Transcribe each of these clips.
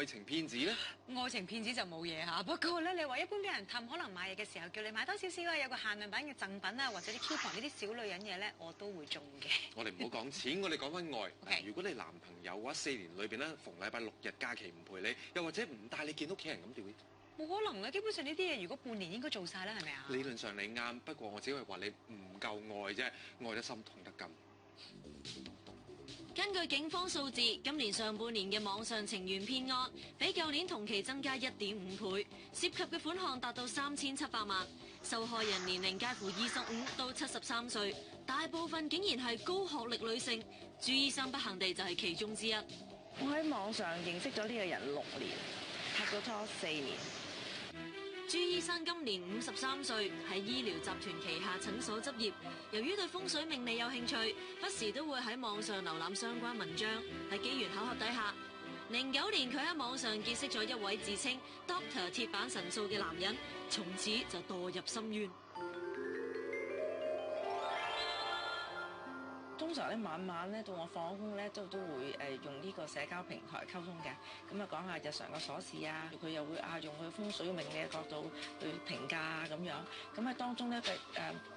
情騙子咧？愛情騙子就冇嘢嚇，不過咧，你話一般俾人氹，可能買嘢嘅時候叫你買多少少啊，有個限量版嘅贈品啊，或者啲 coupon 呢啲小女人嘢咧，我都會中嘅。我哋唔好講錢，我哋講翻愛。Okay. 如果你男朋友嘅話，4年裏邊咧，逢禮拜6日假期唔陪你，又或者唔帶你見屋企人咁點？冇可能嘅，基本上呢啲嘢如果半年應該做晒啦，係咪啊？理論上你啱，不過我只係話你唔夠愛啫，愛得深痛得金。根據警方數字，今年上半年嘅網上情緣騙案比舊年同期增加1.5倍，涉及嘅款項達到3700萬，受害人年齡介乎25到73歲，大部分竟然係高學歷女性。朱醫生不幸地就係其中之一。我喺網上認識咗呢個人6年，拍咗拖4年。朱醫生今年53歲，喺醫療集團旗下診所執業。由於對風水命理有興趣，不時都會喺網上瀏覽相關文章。喺機緣巧合底下，09年佢喺網上結識咗一位自稱 Doctor 鐵板神數嘅男人，從此就墮入深淵。通常咧晚晚咧到我放工咧都會用呢個社交平台溝通嘅，咁啊講下日常嘅瑣事啊，佢又會用佢風水命理嘅角度去評價啊咁樣，咁喺當中咧佢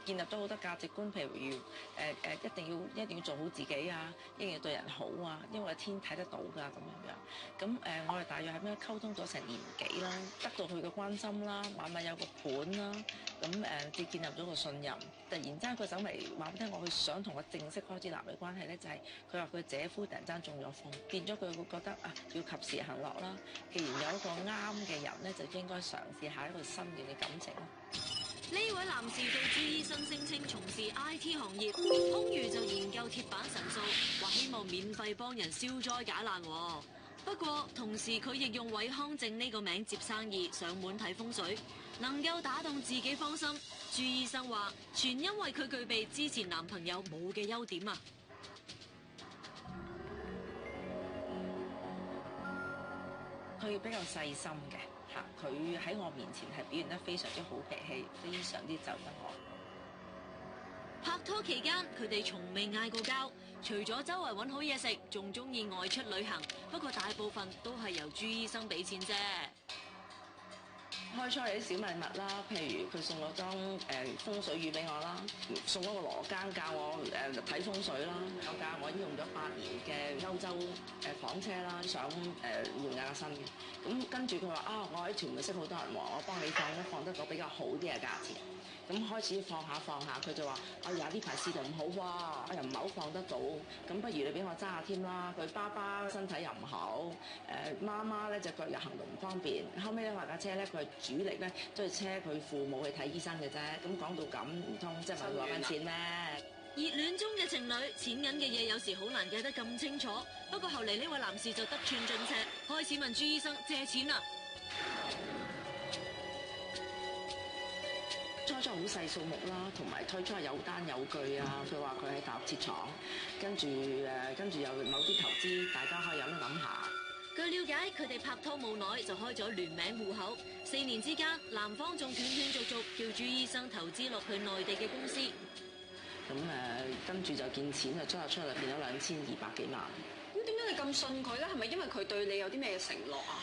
建立咗好多價值觀，譬如一定要做好自己啊，一定要對人好啊，因為天睇得到㗎咁樣，咁我哋大約係咩溝通咗成年幾啦，得到佢嘅關心啦，晚晚有個伴啦，咁至建立咗個信任。突然之間佢走嚟話俾聽我，佢想同我正式開始男女關係咧，就係佢話佢姐夫突然間中咗風，變咗佢會覺得要及時行樂啦。既然有一個啱嘅人咧，就應該嘗試下一個新嘅感情。呢位男士對朱醫生聲稱從事 IT 行業，空餘就研究鐵板神數，話希望免費幫人消災解難。不過同時佢亦用偉康正呢個名接生意，上門睇風水，能夠打動自己芳心。朱醫生話全因為佢具備之前男朋友冇嘅優點啊。佢比較細心嘅嚇，佢喺我面前係表現得非常之好脾氣，非常之就得我。拍拖期間，佢哋從未嗌過交，除咗周圍揾好嘢食，仲中意外出旅行。不過大部分都係由朱醫生俾錢啫。開初有啲小禮物啦，譬如佢送咗張風水魚俾我啦，送咗個羅庚教我睇風水啦，有架我已經用咗8年嘅歐洲房車啦，想換架新嘅。咁跟住佢話我喺屯門識好多人喎，我幫你放得個比較好啲嘅價錢。咁開始放下，佢就話：哎呀，呢排市道唔好喎，又唔係好放得到，咁不如你俾我揸下添啦。佢爸爸身體又唔好，媽媽咧隻腳又行動唔方便。後尾咧話架車咧，佢係主力咧都係車佢父母去睇醫生嘅啫。咁講到咁，唔通即係問佢攞緊錢咩？熱戀中嘅情侶，錢銀嘅嘢有時好難計得咁清楚。不過後嚟呢位男士就得寸進尺，開始問朱醫生借錢啦。初初好細數目啦，同埋推出係有單有據啊。佢話佢喺大陸設廠，跟住有某啲投資，大家可以有得諗下。據了解，佢哋拍拖冇耐就開咗聯名戶口，4年之間，男方仲斷斷續續叫朱醫生投資落去內地嘅公司。咁跟住就見錢就出嚟變咗2200幾萬。咁點解你咁信佢咧？係咪因為佢對你有啲咩承諾啊？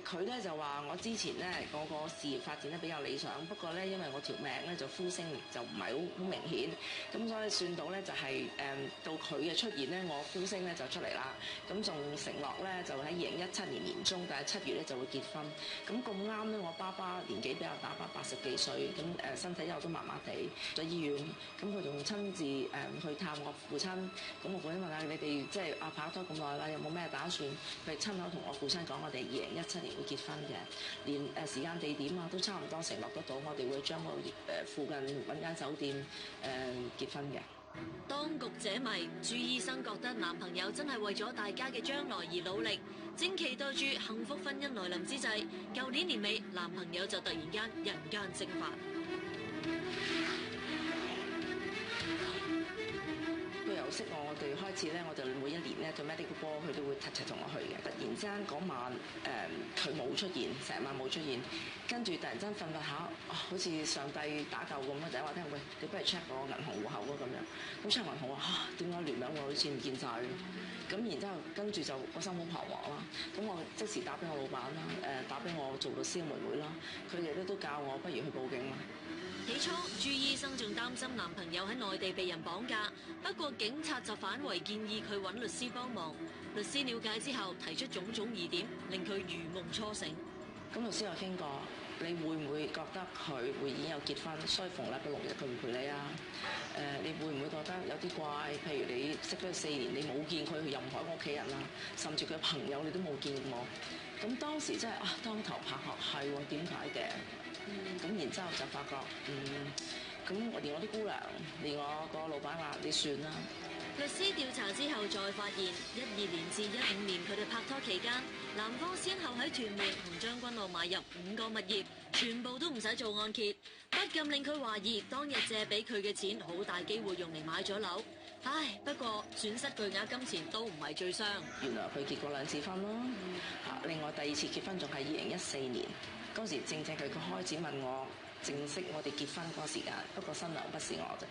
佢咧就話我之前咧個事業發展得比較理想，不過咧因為我條命咧就呼聲就唔係好明顯，咁所以算到咧就係到佢嘅出現咧，我呼聲咧就出嚟啦。咁仲承諾咧就喺2017年年中，但係7月咧就會結婚。咁啱咧，我爸爸年紀比較大，80幾歲，咁身體又都麻麻地，喺醫院。咁佢仲親自去探我父親。咁我父親問下你哋即係拍拖咁耐啦，有冇咩打算？佢親口同我父親講，我哋2017年會結婚嘅，連時間地點啊都差唔多承諾得到，我哋會將個附近揾間酒店結婚嘅。當局者迷，朱醫生覺得男朋友真係為咗大家嘅將來而努力，正期待住幸福婚姻來臨之際，舊年年尾男朋友就突然間人間蒸發。佢由識我哋開始咧，我就每一年咧做 medical ball，佢都會齊同我去嘅。突然之間嗰晚佢冇出現，成晚冇出現，跟住突然間瞓下，好似上帝打救咁啊！就話聽喂，你不如 check 我銀行戶口啊咁樣。咁 check 銀行話點解聯名我好似唔見晒嘅？咁然之後跟住就個心好彷徨啦。咁我即時打俾我老闆啦，打俾我做律師嘅妹妹啦，佢哋都教我不如去報警啦。起初，朱醫生仲擔心男朋友喺內地被人綁架，不過警察就反為建議佢揾律師幫忙。律師了解之後，提出種種疑點，令佢如夢初醒。咁律師有傾過，你會唔會覺得佢會已經有結婚，所以逢禮拜6日佢唔陪你啊？你會唔會覺得有啲怪？譬如你識咗4年，你冇見佢任何屋企人啊，甚至佢朋友你都冇見過。咁當時真係當頭拍喝，係喎，點解嘅？咁然之後就發覺，咁我連我啲姑娘，連我個老闆話你算啦。律師調查之後再發現，12年至15年佢哋拍拖期間，男方先後喺屯門同將軍澳買入5個物業，全部都唔使做按揭，不禁令佢懷疑當日借俾佢嘅錢好大機會用嚟買咗樓。唉，不過損失巨額金錢都唔係最傷。原來佢結過2次婚咯，另外第2次結婚仲係2014年，嗰時正佢開始問我正式我哋結婚嗰個時間，不過新娘不是我啫。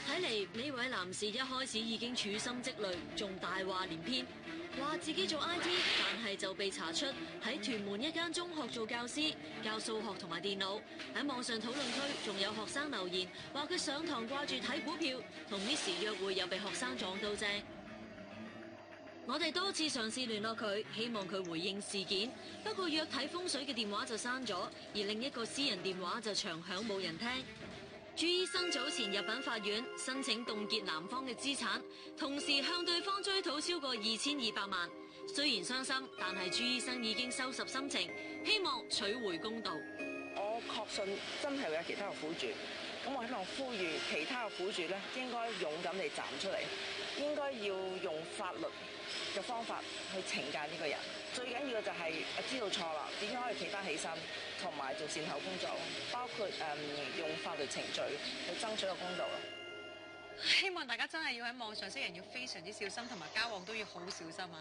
睇嚟呢位男士一開始已經處心積慮，仲大話連篇，話自己做 IT， 但係就被查出喺屯門一間中學做教師，教數學同埋電腦。喺網上討論區仲有學生留言，話佢上堂掛住睇股票，同 Miss 約會又被學生撞到正。我哋多次嘗試聯絡佢，希望佢回應事件，不過約睇風水嘅電話就刪咗，而另一個私人電話就長響冇人聽。朱醫生早前入稟法院申請凍結男方嘅資產，同時向對方追討超過2200萬。雖然傷心，但係朱醫生已經收拾心情，希望取回公道。我確信真係會有其他嘅苦主，咁我希望呼籲其他嘅苦主咧，應該勇敢地站出嚟，應該要用法律嘅方法去懲戒呢個人。最緊要嘅就係知道錯啦，點樣可以企翻起身，同埋做善後工作，包括用法律程序去爭取個公道。希望大家真係要喺網上識人要非常之小心，同埋交往都要好小心啊！